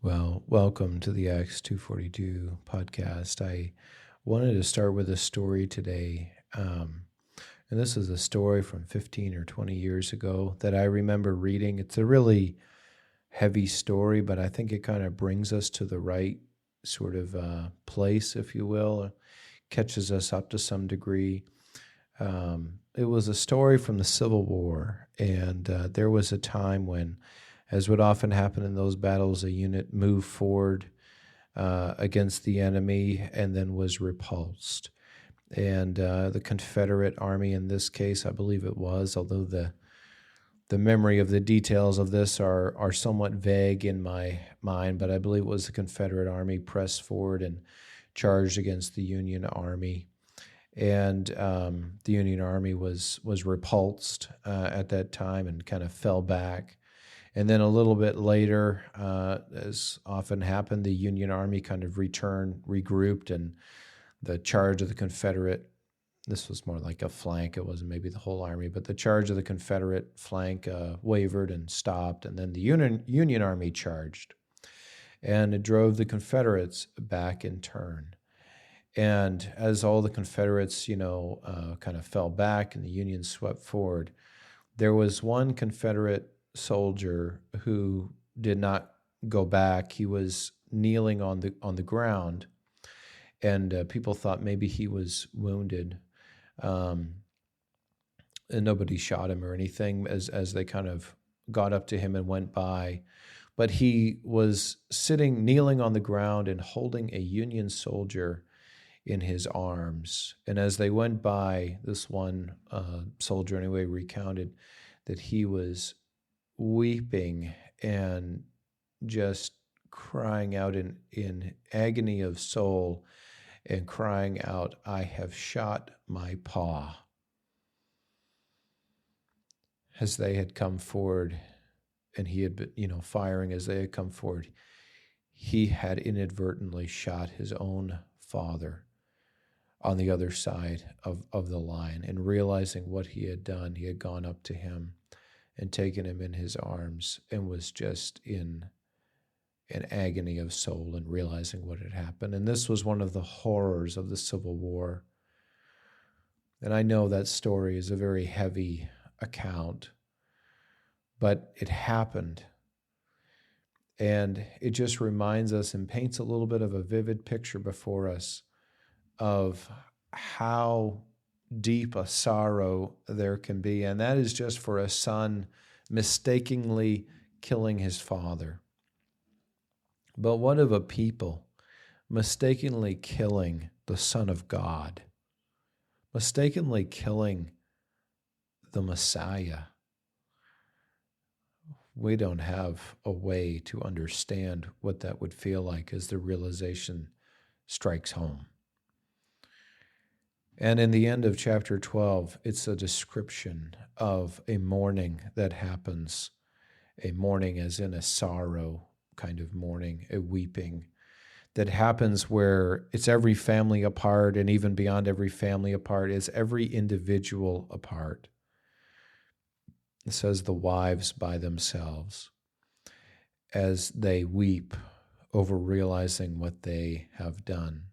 Well, welcome to the Acts 242 podcast. I wanted to start with a story today. And this is a story from 15 or 20 years ago that I remember reading. It's a really heavy story, but I think it kind of brings us to the right sort of place, if you will, catches us up to some degree. It was a story from the Civil War, and there was a time when, as would often happen in those battles, a unit moved forward against the enemy and then was repulsed. And the Confederate Army, in this case, I believe it was, although the memory of the details of this are somewhat vague in my mind, but I believe it was the Confederate Army pressed forward and charged against the Union Army. And the Union Army was repulsed at that time and kind of fell back. And then a little bit later, as often happened, the Union Army kind of returned, regrouped, and the charge of the Confederate, this was more like a flank, it wasn't maybe the whole army, but the charge of the Confederate flank wavered and stopped, and then the Union Army charged. And it drove the Confederates back in turn. And as all the Confederates, kind of fell back and the Union swept forward, there was one Confederate soldier who did not go back. He was kneeling on the ground, and people thought maybe he was wounded. And nobody shot him or anything as they kind of got up to him and went by. But he was kneeling on the ground and holding a Union soldier in his arms. And as they went by, this one soldier anyway recounted that he was weeping and just crying out in agony of soul and crying out, "I have shot my paw." As they had come forward and he had been, firing as they had come forward, he had inadvertently shot his own father on the other side of the line. And realizing what he had done, he had gone up to him and taken him in his arms and was just in an agony of soul and realizing what had happened. And this was one of the horrors of the Civil War. And I know that story is a very heavy account, but it happened. And it just reminds us and paints a little bit of a vivid picture before us of how deep a sorrow there can be. And that is just for a son mistakenly killing his father. But what of a people mistakenly killing the Son of God, mistakenly killing the Messiah? We don't have a way to understand what that would feel like as the realization strikes home. And in the end of chapter 12, it's a description of a mourning that happens, a mourning as in a sorrow kind of mourning, a weeping that happens where it's every family apart, and even beyond every family apart is every individual apart. It says the wives by themselves as they weep over realizing what they have done.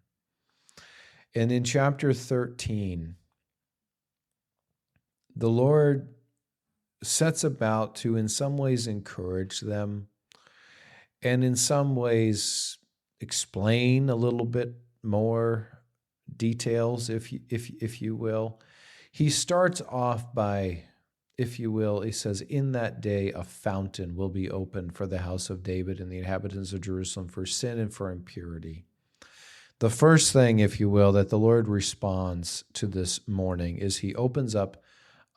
And in chapter 13, the Lord sets about to in some ways encourage them and in some ways explain a little bit more details, if you will. He starts off by, if you will, he says, "In that day a fountain will be opened for the house of David and the inhabitants of Jerusalem for sin and for impurity." The first thing, if you will, that the Lord responds to this mourning is he opens up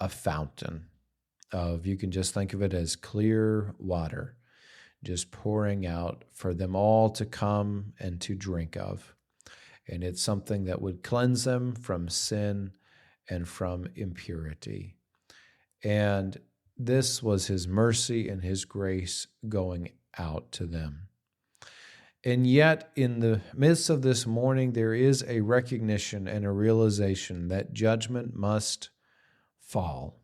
a fountain of, you can just think of it as clear water, just pouring out for them all to come and to drink of. And it's something that would cleanse them from sin and from impurity. And this was his mercy and his grace going out to them. And yet, in the midst of this mourning, there is a recognition and a realization that judgment must fall.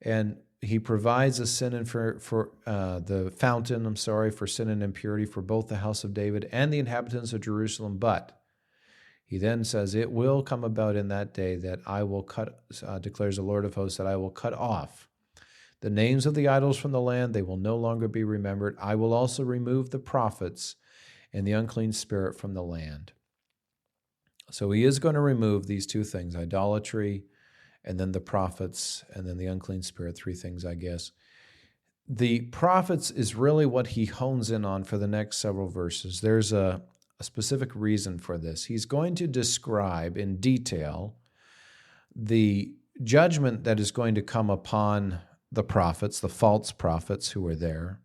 And he provides a sin and for the fountain, for sin and impurity for both the house of David and the inhabitants of Jerusalem. But he then says, it will come about in that day that I will declares the Lord of hosts, that I will cut off the names of the idols from the land. They will no longer be remembered. I will also remove the prophets and the unclean spirit from the land. So he is going to remove these two things, idolatry, and then the prophets, and then the unclean spirit, three things, I guess. The prophets is really what he hones in on for the next several verses. There's a specific reason for this. He's going to describe in detail the judgment that is going to come upon the prophets, the false prophets who are there.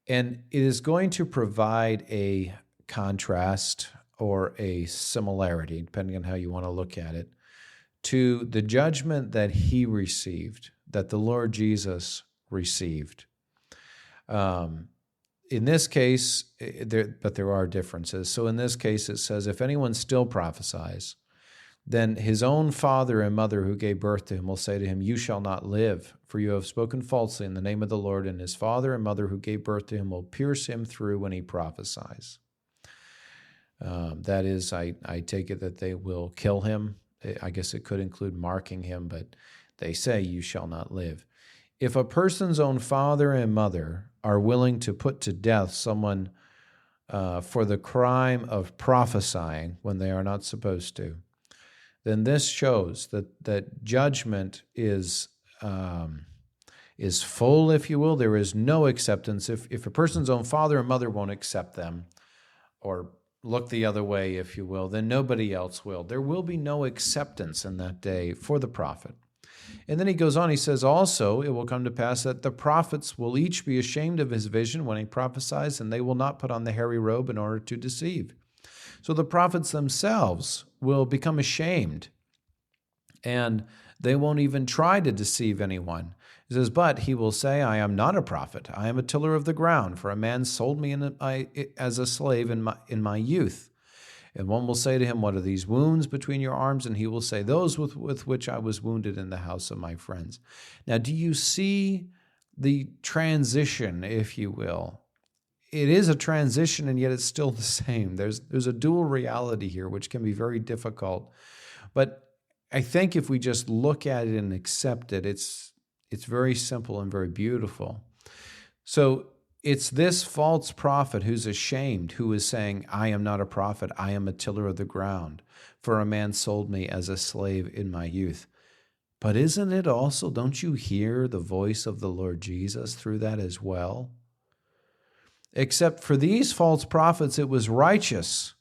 And it is going to provide a contrast or a similarity, depending on how you want to look at it, to the judgment that he received, that the Lord Jesus received. In this case, there are differences. So in this case, it says, if anyone still prophesies, then his own father and mother who gave birth to him will say to him, you shall not live, for you have spoken falsely in the name of the Lord, and his father and mother who gave birth to him will pierce him through when he prophesies. That is, I take it that they will kill him. I guess it could include marking him, but they say, you shall not live. If a person's own father and mother are willing to put to death someone for the crime of prophesying when they are not supposed to, then this shows that judgment is full, if you will. There is no acceptance. If a person's own father and mother won't accept them or look the other way, if you will, then nobody else will. There will be no acceptance in that day for the prophet. And then he goes on, he says, also, it will come to pass that the prophets will each be ashamed of his vision when he prophesies, and they will not put on the hairy robe in order to deceive. So the prophets themselves will become ashamed, and they won't even try to deceive anyone. He says, but he will say, I am not a prophet. I am a tiller of the ground, for a man sold me as a slave in my youth. And one will say to him, what are these wounds between your arms? And he will say, those with which I was wounded in the house of my friends. Now, do you see the transition, if you will? It is a transition, and yet it's still the same. There's a dual reality here, which can be very difficult. But I think if we just look at it and accept it, it's very simple and very beautiful. So it's this false prophet who's ashamed, who is saying, I am not a prophet, I am a tiller of the ground, for a man sold me as a slave in my youth. But isn't it also, don't you hear the voice of the Lord Jesus through that as well? Except for these false prophets, it was righteous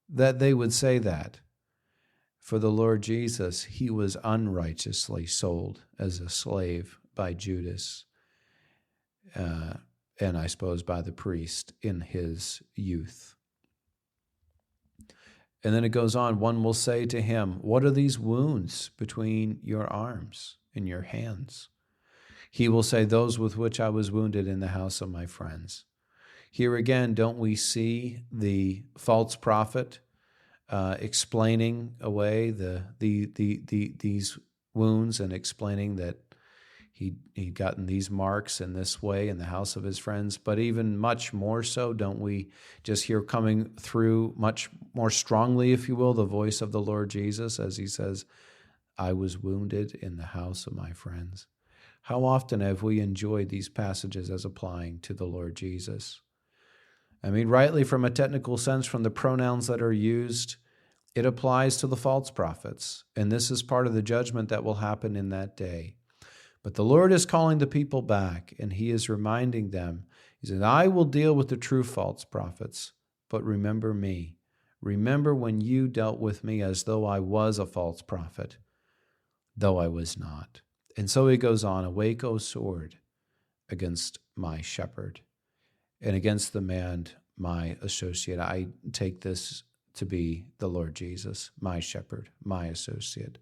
that they would say that. For the Lord Jesus, he was unrighteously sold as a slave by Judas, and I suppose by the priest in his youth. And then it goes on, one will say to him, what are these wounds between your arms and your hands? He will say, those with which I was wounded in the house of my friends. Here again, don't we see the false prophet explaining away these wounds and explaining that he'd gotten these marks in this way in the house of his friends? But even much more so, don't we just hear coming through much more strongly, if you will, the voice of the Lord Jesus as he says, I was wounded in the house of my friends. How often have we enjoyed these passages as applying to the Lord Jesus? I mean, rightly from a technical sense, from the pronouns that are used, it applies to the false prophets. And this is part of the judgment that will happen in that day. But the Lord is calling the people back, and he is reminding them. He says, I will deal with the true false prophets, but remember me. Remember when you dealt with me as though I was a false prophet, though I was not. And so he goes on, awake, O sword, against my shepherd, and against the man, my associate. I take this to be the Lord Jesus, my shepherd, my associate.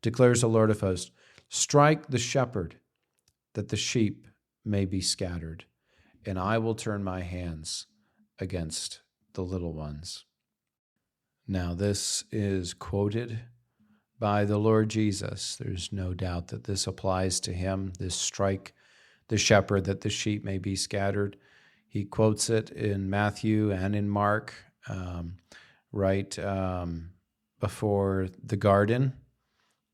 Declares the Lord of hosts, strike the shepherd, that the sheep may be scattered, and I will turn my hands against the little ones. Now this is quoted by the Lord Jesus. There's no doubt that this applies to him, this strike the shepherd that the sheep may be scattered. He quotes it in Matthew and in Mark, right before the garden.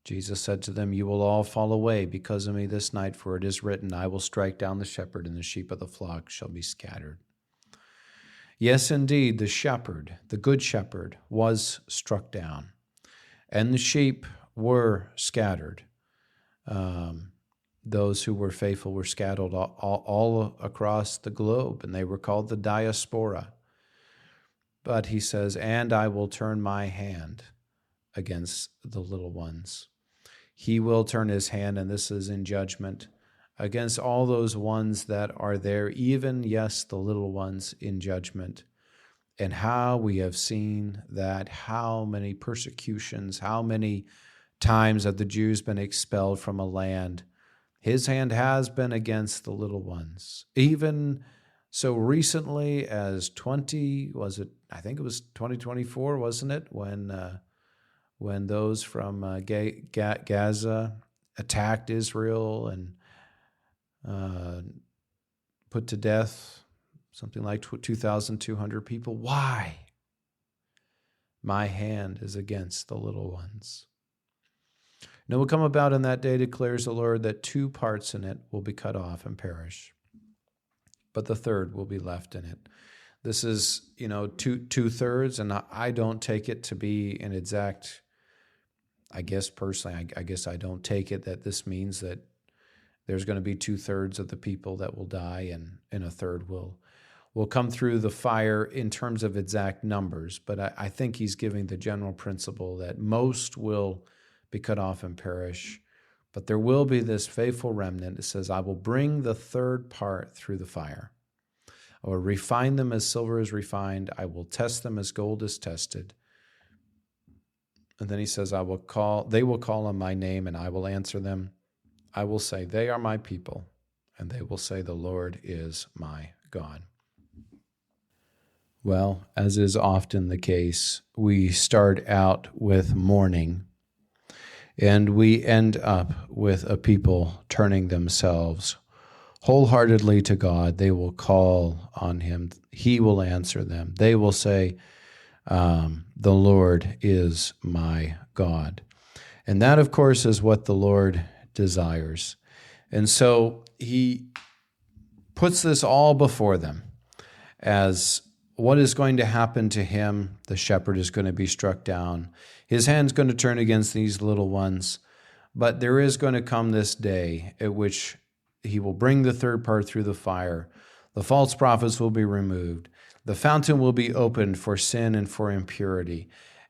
Jesus said to them, "You will all fall away because of me this night, for it is written, I will strike down the shepherd, and the sheep of the flock shall be scattered." Yes, indeed, the shepherd, the good shepherd, was struck down, and the sheep were scattered. Those who were faithful were scattered all across the globe, and they were called the diaspora. But he says, "And I will turn my hand against the little ones." He will turn his hand, and this is in judgment, against all those ones that are there, even, yes, the little ones in judgment. And how we have seen that, how many persecutions, how many times have the Jews been expelled from a land. His hand has been against the little ones. Even so recently as I think it was 2024, wasn't it? When those from Gaza attacked Israel and put to death something like 2,200 people. Why? My hand is against the little ones. And it will come about in that day, declares the Lord, that 2 parts in it will be cut off and perish, but the third will be left in it. This is, two-thirds, and I don't take it to be an exact, I guess personally, I guess I don't take it that this means that there's going to be 2/3 of the people that will die and a third will come through the fire in terms of exact numbers. But I think he's giving the general principle that most will be cut off and perish, but there will be this faithful remnant. It says, "I will bring the third part through the fire. I will refine them as silver is refined. I will test them as gold is tested." And then he says, they will call on my name, and I will answer them. I will say, they are my people, and they will say, the Lord is my God. Well, as is often the case, we start out with mourning, and we end up with a people turning themselves wholeheartedly to God. They will call on him. He will answer them. They will say, the Lord is my God. And that, of course, is what the Lord desires. And so he puts this all before them as what is going to happen to him. The shepherd is going to be struck down. His hand's going to turn against these little ones. But there is going to come this day at which he will bring the third part through the fire. The false prophets will be removed. The fountain will be opened for sin and for impurity.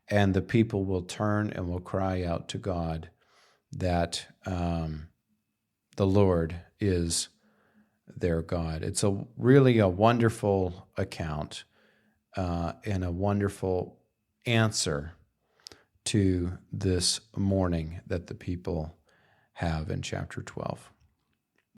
And the people will turn and will cry out to God that the Lord is their God. It's really a wonderful account and a wonderful answer to this mourning that the people have in chapter 12.